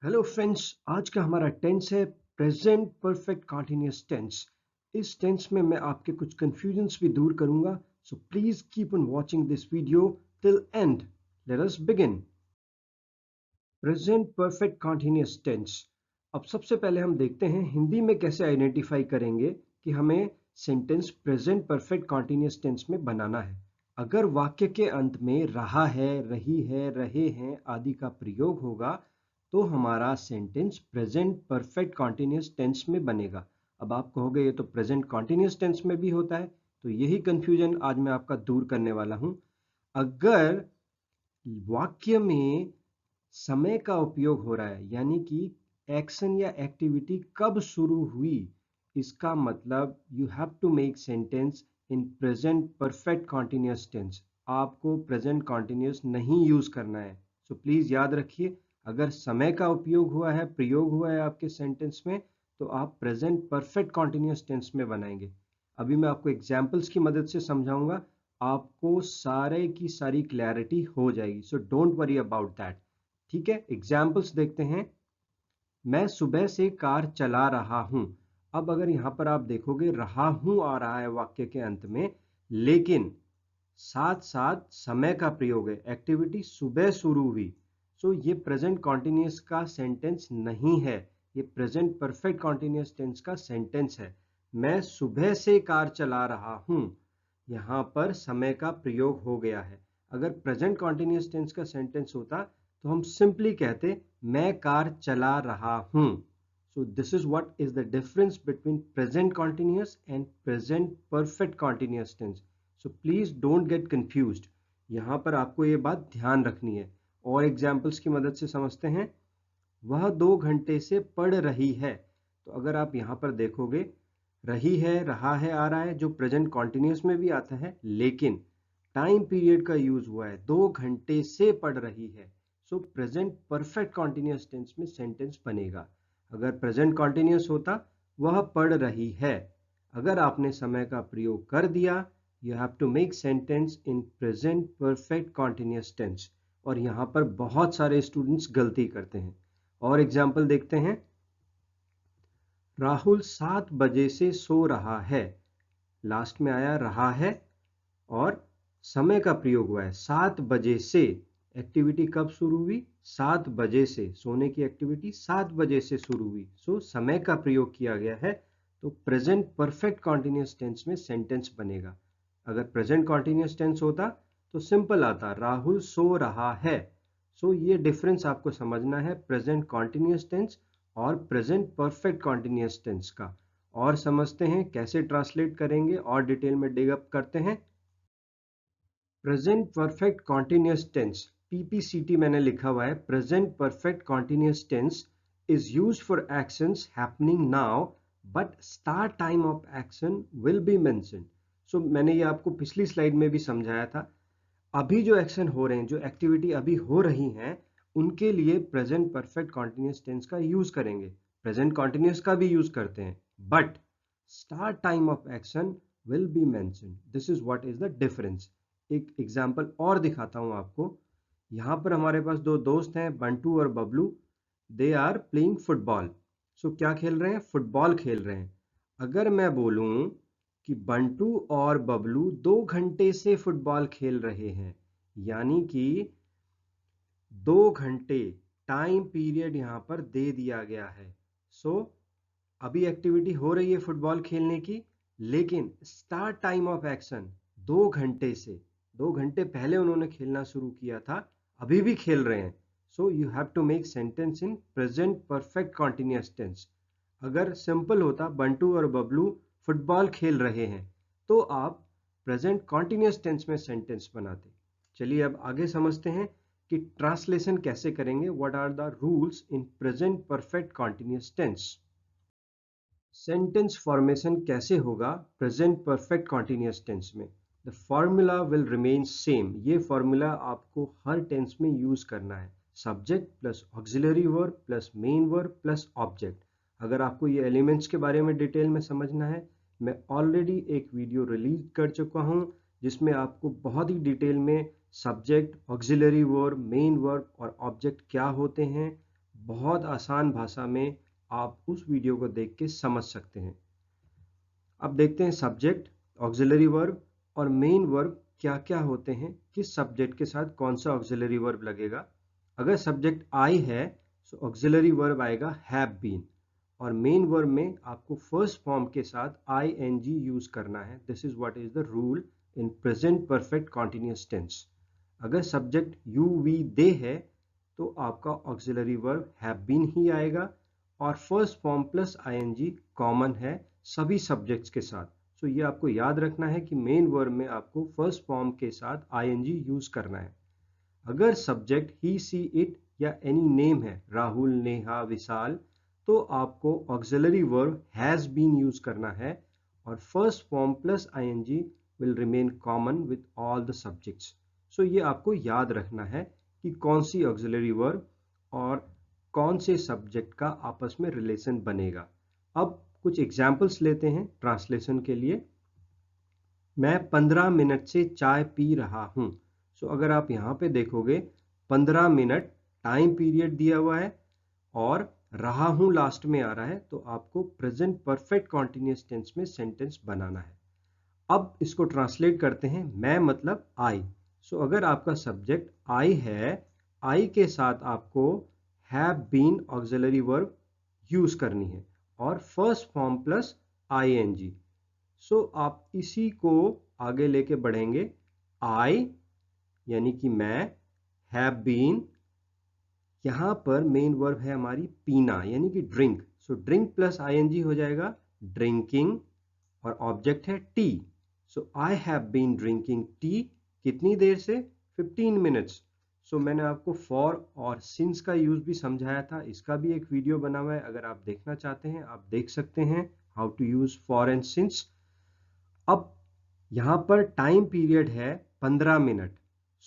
Hello friends, आज का हमारा टेंस है प्रेजेंट परफेक्ट कंटिन्यूअस टेंस। इस टेंस में मैं आपके कुछ कंफ्यूजन्स भी दूर करूंगा, so please keep on watching this video till end. Let us begin. Present perfect continuous tense. अब सबसे पहले हम देखते हैं हिंदी में कैसे आइडेंटिफाई करेंगे कि हमें sentence present perfect continuous tense में बनाना है। अगर वाक्य के अंत में रहा है, रही है, रहे हैं आदि का प्रयोग होगा तो हमारा sentence present perfect continuous tense में बनेगा। अब आप कहोगे ये तो प्रेजेंट कॉन्टिन्यूस टेंस में भी होता है, तो यही कंफ्यूजन आज मैं आपका दूर करने वाला हूं। अगर वाक्य में समय का उपयोग हो रहा है, यानी कि एक्शन या एक्टिविटी कब शुरू हुई, इसका मतलब you have to make sentence in present perfect continuous tense. आपको प्रेजेंट कॉन्टिन्यूस नहीं यूज करना है। सो प्लीज याद रखिए, अगर समय का उपयोग हुआ है, प्रयोग हुआ है आपके सेंटेंस में, तो आप प्रेजेंट परफेक्ट कॉन्टिन्यूस टेंस में बनाएंगे। अभी मैं आपको एग्जाम्पल्स की मदद से समझाऊंगा, आपको सारे की सारी क्लैरिटी हो जाएगी। So don't worry about that. ठीक है, एग्जाम्पल्स देखते हैं। मैं सुबह से कार चला रहा हूं। अब अगर यहां पर आप देखोगे रहा हूं आ रहा है वाक्य के अंत में, लेकिन साथ साथ समय का प्रयोग है, एक्टिविटी सुबह शुरू हुई। सो ये प्रेजेंट कॉन्टिन्यूस का सेंटेंस नहीं है, ये प्रेजेंट परफेक्ट कॉन्टिन्यूस टेंस का सेंटेंस है। मैं सुबह से कार चला रहा हूं, यहां पर समय का प्रयोग हो गया है। अगर प्रेजेंट कॉन्टिन्यूस टेंस का सेंटेंस होता तो हम सिंपली कहते मैं कार चला रहा हूं। So this is what is the difference between present continuous and present perfect continuous tense. So please don't get confused, यहां पर आपको ये बात ध्यान रखनी है। और एग्जाम्पल्स की मदद से समझते हैं। वह 2 घंटे से पढ़ रही है, तो अगर आप यहां पर देखोगे रही है, रहा है, आ रहा है, जो प्रेजेंट कॉन्टिन्यूस में भी आता है, लेकिन टाइम पीरियड का यूज हुआ है, 2 घंटे से पढ़ रही है। So present perfect continuous tense में सेंटेंस बनेगा। अगर प्रेजेंट कॉन्टिन्यूस होता वह पढ़ रही है, अगर आपने समय का प्रयोग कर दिया, you have to make sentence in present perfect continuous tense. और यहां पर बहुत सारे स्टूडेंट्स गलती करते हैं। और एग्जाम्पल देखते हैं। राहुल 7 बजे से सो रहा है, लास्ट में आया रहा है और समय का प्रयोग हुआ है 7 बजे से। एक्टिविटी कब शुरू हुई? 7 बजे से। सोने की एक्टिविटी 7 बजे से शुरू हुई, सो समय का प्रयोग किया गया है। तो प्रेजेंट परफेक्ट कॉन्टिन्यूस टेंस में सेंटेंस बनेगा। अगर प्रेजेंट कॉन्टिन्यूस टेंस होता तो सिंपल आता राहुल सो रहा है। सो ये डिफरेंस आपको समझना है प्रेजेंट कॉन्टिन्यूस टेंस और प्रेजेंट परफेक्ट कॉन्टिन्यूस टेंस का। और समझते हैं कैसे ट्रांसलेट करेंगे और डिटेल में डिग अप करते हैं। Present perfect continuous tense, PPCT मैंने लिखा हुआ है। Present perfect continuous tense is used for actions happening now but start time of action will be mentioned. So मैंने ये आपको पिछली स्लाइड में भी समझाया था। अभी जो एक्शन हो रहे हैं, जो एक्टिविटी अभी हो रही हैं, उनके लिए प्रेजेंट परफेक्ट कॉन्टिन्यूस टेंस का यूज करेंगे। प्रेजेंट कॉन्टिन्यूस का भी यूज करते हैं, but start time of action will be mentioned. This is what is the difference. एक एग्जांपल और दिखाता हूं आपको। यहां पर हमारे पास दो दोस्त हैं, बंटू और Bablu. They are playing football. So क्या खेल रहे हैं? फुटबॉल खेल रहे हैं। अगर मैं बोलूं कि बंटू और बबलू 2 घंटे से फुटबॉल खेल रहे हैं, यानी कि 2 घंटे टाइम पीरियड यहां पर दे दिया गया है। सो अभी एक्टिविटी हो रही है फुटबॉल खेलने की, लेकिन स्टार्ट टाइम ऑफ एक्शन 2 घंटे से, 2 घंटे पहले उन्होंने खेलना शुरू किया था, अभी भी खेल रहे हैं। So you have to make sentence in present perfect continuous tense. अगर सिंपल होता बंटू और बबलू फुटबॉल खेल रहे हैं, तो आप प्रेजेंट कॉन्टिन्यूअस टेंस में सेंटेंस बनाते। चलिए अब आगे समझते हैं कि ट्रांसलेशन कैसे करेंगे। What are the rules in present perfect continuous tense. Sentence formation कैसे होगा प्रेजेंट परफेक्ट कॉन्टिन्यूअस टेंस में? The formula will remain same. ये फॉर्मूला आपको हर टेंस में यूज करना है। Subject plus auxiliary verb plus main verb plus object. अगर आपको ये एलिमेंट्स के बारे में डिटेल में समझना है, मैं ऑलरेडी एक वीडियो रिलीज कर चुका हूं जिसमें आपको बहुत ही डिटेल में subject, auxiliary verb, main verb और ऑब्जेक्ट क्या होते हैं, बहुत आसान भाषा में आप उस वीडियो को देख के समझ सकते हैं। अब देखते हैं सब्जेक्ट, ऑक्सिलरी वर्ब और मेन वर्ब क्या क्या होते हैं, किस सब्जेक्ट के साथ कौन सा ऑक्सिलरी वर्ब लगेगा। अगर सब्जेक्ट आई है तो ऑक्सिलरी वर्ब आएगा हैव बीन, और मेन वर्ब में आपको फर्स्ट फॉर्म के साथ ing यूज करना है। This is what is the rule in present perfect continuous tense. अगर सब्जेक्ट यू वी दे है तो आपका ऑक्सिलरी वर्ब हैव बीन ही आएगा, और first form plus ing common है सभी सब्जेक्ट्स के साथ। सो ये आपको याद रखना है कि मेन वर्ब में आपको फर्स्ट फॉर्म के साथ ing यूज करना है। अगर सब्जेक्ट ही सी इट या एनी नेम है, राहुल, नेहा, विशाल, तो आपको auxiliary verb has been use करना है, और first form plus ing will remain common with all the subjects. So ये आपको याद रखना है कि कौन सी ऑक्सिलरी वर्ब और कौन से सब्जेक्ट का आपस में रिलेशन बनेगा। अब कुछ एग्जाम्पल्स लेते हैं ट्रांसलेशन के लिए। मैं 15 मिनट से चाय पी रहा हूं। सो अगर आप यहाँ पे देखोगे 15 मिनट टाइम पीरियड दिया हुआ है और रहा हूं लास्ट में आ रहा है, तो आपको प्रेजेंट परफेक्ट कॉन्टिन्यूअस टेंस में सेंटेंस बनाना है। अब इसको ट्रांसलेट करते हैं। मैं मतलब आई। सो अगर आपका सब्जेक्ट आई है, आई के साथ आपको have been auxiliary verb use करनी है और फर्स्ट फॉर्म प्लस ing। सो आप इसी को आगे लेके बढ़ेंगे। आई यानी कि मैं, हैव बीन, यहां पर मेन वर्ब है हमारी पीना यानी कि drink. So drink plus ing हो जाएगा ड्रिंकिंग, और ऑब्जेक्ट है tea. So I have been drinking tea, कितनी देर से? 15 मिनट्स। सो मैंने आपको फॉर और सिंस का यूज भी समझाया था, इसका भी एक वीडियो बना हुआ है, अगर आप देखना चाहते हैं आप देख सकते हैं, how to use for and since. अब यहां पर टाइम पीरियड है 15 मिनट,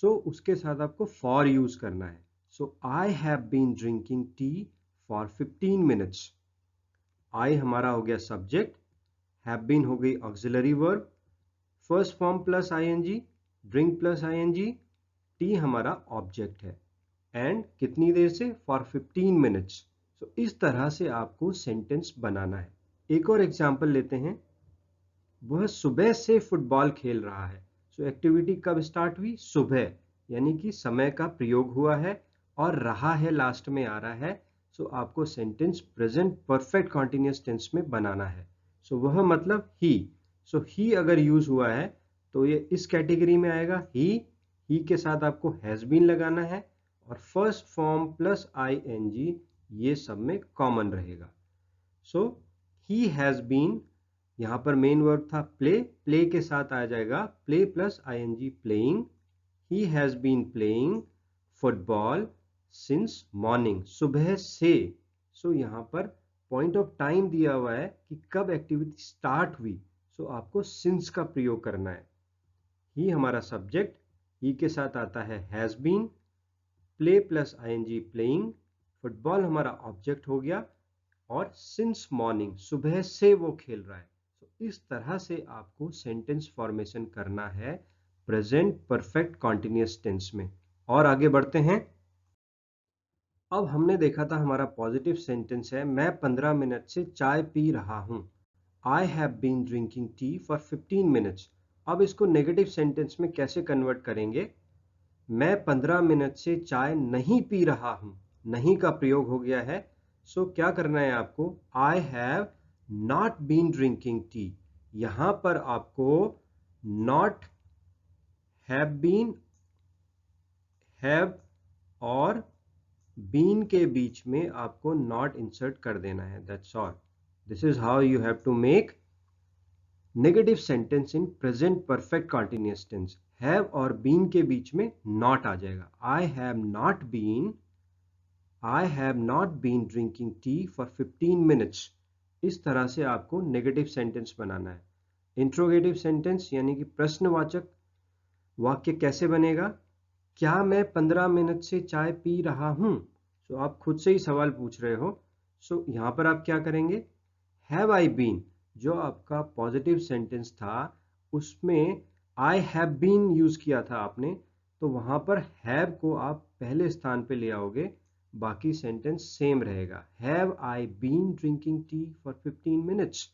सो उसके साथ आपको फॉर यूज करना है। So I have been drinking tea for 15 minutes. I हमारा हो गया सब्जेक्ट, हैव बीन हो गई auxiliary verb, first form plus ing, drink plus ing, tea हमारा ऑब्जेक्ट है, एंड कितनी देर से? For 15 minutes. सो इस तरह से आपको सेंटेंस बनाना है। एक और एग्जांपल लेते हैं। वह सुबह से फुटबॉल खेल रहा है। सो एक्टिविटी कब स्टार्ट हुई? सुबह, यानी कि समय का प्रयोग हुआ है और रहा है लास्ट में आ रहा है। सो आपको sentence present perfect continuous tense में बनाना है। सो वह मतलब ही। सो ही अगर यूज हुआ है तो ये इस कैटेगरी में आएगा। ही के साथ आपको हैज बीन लगाना है और फर्स्ट फॉर्म प्लस ing ये सब में कॉमन रहेगा। सो ही हैज बीन, यहां पर मेन वर्ब था प्ले, प्ले के साथ आ जाएगा play plus ing playing. He has been playing football since morning, सुबह से। सो यहां पर पॉइंट ऑफ टाइम दिया हुआ है कि कब एक्टिविटी स्टार्ट हुई, सो आपको सिंस का प्रयोग करना है। ही हमारा सब्जेक्ट, ही के साथ आता है has been, play plus ing playing, football हमारा ऑब्जेक्ट हो गया, और सिंस मॉर्निंग सुबह से वो खेल रहा है। तो इस तरह से आपको सेंटेंस फॉर्मेशन करना है प्रेजेंट परफेक्ट कॉन्टिन्यूअस टेंस में। और आगे बढ़ते हैं। अब हमने देखा था हमारा पॉजिटिव सेंटेंस है, मैं 15 मिनट से चाय पी रहा हूं। I have been drinking tea for 15 minutes. अब इसको नेगेटिव सेंटेंस में कैसे कन्वर्ट करेंगे? मैं 15 मिनट से चाय नहीं पी रहा हूं, नहीं का प्रयोग हो गया है। सो क्या करना है आपको? I have not been drinking tea, यहां पर आपको नॉट, हैव बीन, हैव और बीन के बीच में आपको नॉट इंसर्ट कर देना है। That's all. This is how you have to make negative sentence in present perfect continuous tense. Have और बीन के बीच में नॉट आ जाएगा। I have not been, I have not been drinking tea for 15 minutes. इस तरह से आपको नेगेटिव सेंटेंस बनाना है। इंट्रोगेटिव सेंटेंस यानी कि प्रश्नवाचक वाक्य कैसे बनेगा? क्या मैं 15 मिनट से चाय पी रहा हूं? सो आप खुद से ही सवाल पूछ रहे हो। सो यहां पर आप क्या करेंगे? हैव आई बीन, जो आपका पॉजिटिव सेंटेंस था उसमें आई हैव बीन यूज किया था आपने, तो वहां पर हैव को आप पहले स्थान पे ले आओगे बाकी सेंटेंस सेम रहेगा। Have I been drinking tea for 15 minutes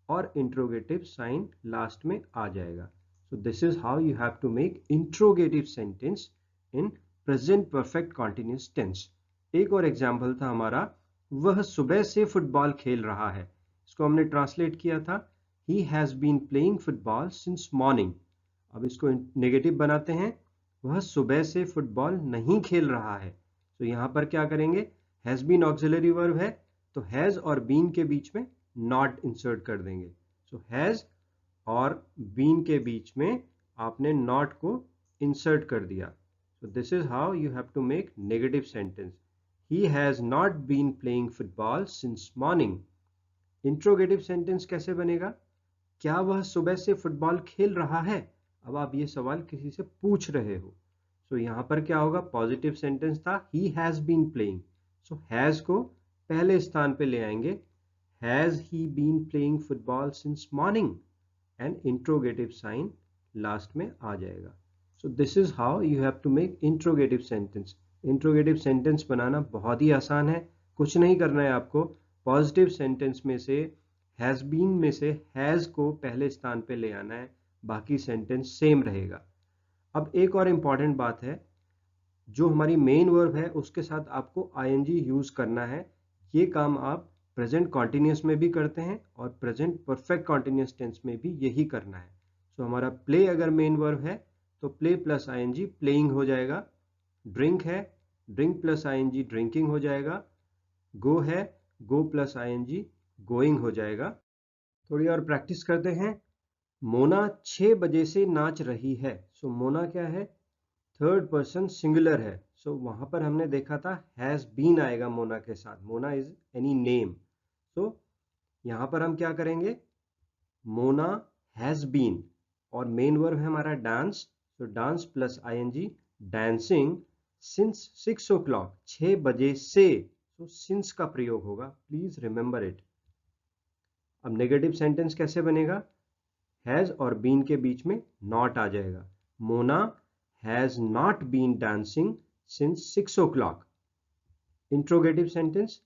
और इंट्रोगेटिव साइन लास्ट में आ जाएगा। So this is how you have to make interrogative sentence in present perfect continuous tense. एक और एग्जाम्पल था हमारा, वह सुबह से फुटबॉल खेल रहा है। इसको हमने ट्रांसलेट किया था, he has been playing football since morning. अब इसको नेगेटिव बनाते हैं, वह सुबह से फुटबॉल नहीं खेल रहा है। तो यहां पर क्या करेंगे, हैज बीन ऑक्सिलरी वर्ब है तो हैज और बीन के बीच में नॉट इंसर्ट कर देंगे। सो हैज और बीन के बीच में आपने नॉट को इंसर्ट कर दिया। So this is how you have to make negative sentence. He has not been playing football since morning. Interrogative sentence कैसे बनेगा, क्या वह सुबह से फुटबॉल खेल रहा है। अब आप ये सवाल किसी से पूछ रहे हो। सो यहां पर क्या होगा, पॉजिटिव सेंटेंस था, he has been playing. So has को पहले स्थान पे ले आएंगे, has he been playing football since morning and interrogative sign last में आ जाएगा। So this is how you have to make interrogative sentence. Interrogative sentence बनाना बहुत ही आसान है, कुछ नहीं करना है आपको। पॉजिटिव सेंटेंस में से हैज बीन में से हैज को पहले स्थान पे ले आना है, बाकी सेंटेंस सेम रहेगा। अब एक और इंपॉर्टेंट बात है, जो हमारी मेन वर्ब है उसके साथ आपको आईएनजी यूज करना है। ये काम आप प्रेजेंट कॉन्टिन्यूस में भी करते हैं और प्रेजेंट परफेक्ट कॉन्टिन्यूस टेंस में भी यही करना है। सो हमारा प्ले अगर मेन वर्ब है तो प्ले प्लस आईएनजी प्लेइंग हो जाएगा। ड्रिंक है, ड्रिंक प्लस आईएनजी ड्रिंकिंग हो जाएगा। गो है, गो प्लस आईएनजी गोइंग हो जाएगा। थोड़ी और प्रैक्टिस करते हैं। मोना 6 बजे से नाच रही है। सो मोना क्या है, थर्ड पर्सन सिंगुलर है। सो वहां पर हमने देखा था हैज बीन आएगा मोना के साथ, Mona is any name. So यहां पर हम क्या करेंगे, मोना हैज बीन और मेन वर्ब है हमारा dance. So dance plus I N G dancing since 6 o'clock, 6 बजे से। सो सिंस का प्रयोग होगा, प्लीज रिमेंबर इट। अब नेगेटिव सेंटेंस कैसे बनेगा, हैज और बीन के बीच में नॉट आ जाएगा। Mona has not been dancing since 6 o'clock। Interrogative sentence,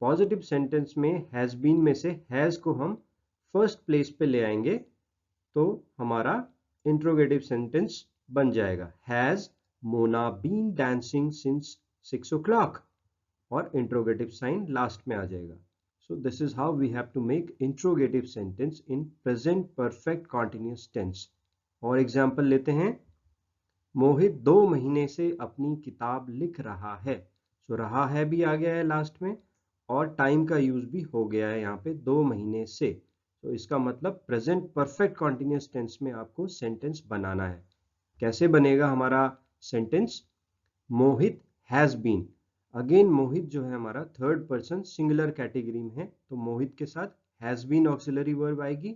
positive sentence में हैज बीन में से हैज को हम फर्स्ट प्लेस पे ले आएंगे तो हमारा इंट्रोगेटिव सेंटेंस बन जाएगा, has Mona been dancing since 6 o'clock और इंट्रोगेटिव साइन लास्ट में आ जाएगा। So this is how we have to make interrogative sentence in present perfect continuous tense. और एग्जाम्पल लेते हैं, मोहित 2 महीने से अपनी किताब लिख रहा है। सो रहा है भी आ गया है लास्ट में और टाइम का यूज भी हो गया है यहाँ पे 2 महीने से। तो इसका मतलब प्रेजेंट परफेक्ट कॉन्टिन्यूस टेंस में आपको सेंटेंस बनाना है। कैसे बनेगा हमारा sentence, Mohit has been. Again Mohit जो है हमारा थर्ड पर्सन सिंगुलर कैटेगरी में है तो मोहित के साथ हैज बीन ऑक्सिलरी वर्ब आएगी।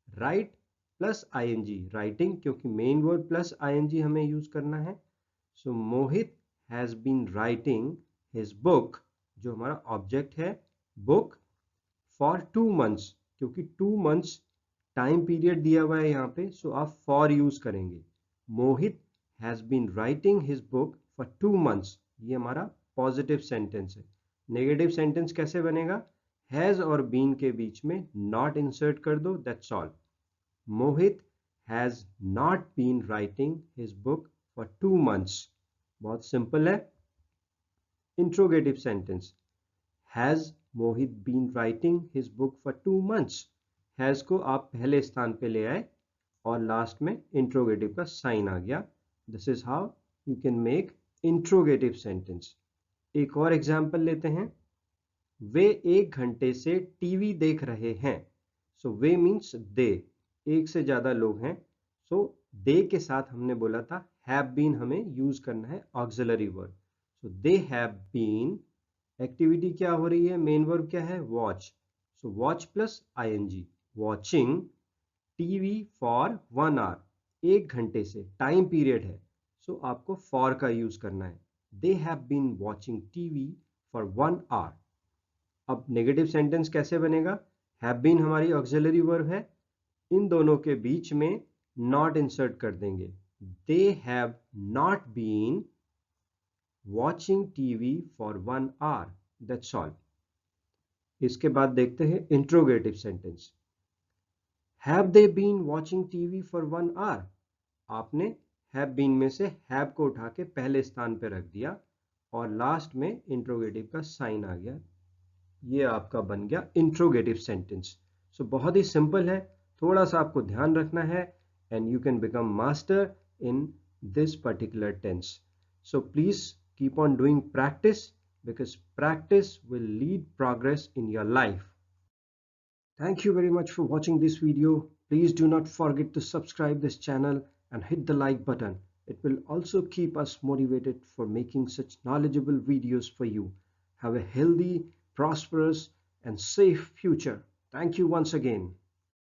राइट प्लस आईएनजी राइटिंग, क्योंकि मेन वर्ब प्लस आईएनजी हमें यूज करना है। So Mohit has been writing his book, जो हमारा ऑब्जेक्ट है बुक, फॉर 2 months, क्योंकि 2 months टाइम पीरियड दिया हुआ है यहाँ पे। सो आप फॉर यूज करेंगे। Mohit has been writing his book for 2 months, ये हमारा पॉजिटिव सेंटेंस है। नेगेटिव सेंटेंस कैसे बनेगा, हैज और बीन के बीच में नॉट इंसर्ट कर दो, that's all. Mohit has not been writing his book for 2 months, बहुत सिंपल है। Interrogative sentence, has Mohit been writing his book for 2 months। Has को आप पहले स्थान पे ले आए और लास्ट में इंट्रोगेटिव का साइन आ गया। This is how you can make interrogative sentence. एक और एग्जाम्पल लेते हैं, वे 1 घंटे से टीवी देख रहे हैं। सो वे मीन्स दे, एक से ज्यादा लोग हैं। सो दे के साथ हमने बोला था हैव बीन हमें यूज करना है auxiliary verb. So they have been, activity क्या हो रही है, मेन वर्ब क्या है, watch. So watch plus ING, watching TV for 1 hour, 1 घंटे से, टाइम पीरियड है। सो आपको फॉर का यूज करना है। They have been watching TV for 1 hour. अब नेगेटिव सेंटेंस कैसे बनेगा, have been हमारी ऑक्सिलरी वर्ब है, इन दोनों के बीच में नॉट इंसर्ट कर देंगे। They have not been watching TV for 1 hour. That's all. इसके बाद देखते हैं interrogative sentence. Have they been watching TV for 1 hour? आपने have been में से have को उठा के पहले स्थान पे रख दिया और लास्ट में इंट्रोगेटिव का साइन आ गया. ये आपका बन गया इंट्रोगेटिव सेंटेंस. सो बहुत ही सिंपल है, थोड़ा सा आपको ध्यान रखना है and you can become master in this particular tense. So please keep on doing practice because practice will lead progress in your life. Thank you very much for watching this video. Please do not forget to subscribe this channel and hit the like button. It will also keep us motivated for making such knowledgeable videos for you. Have a healthy, prosperous and safe future. Thank you once again.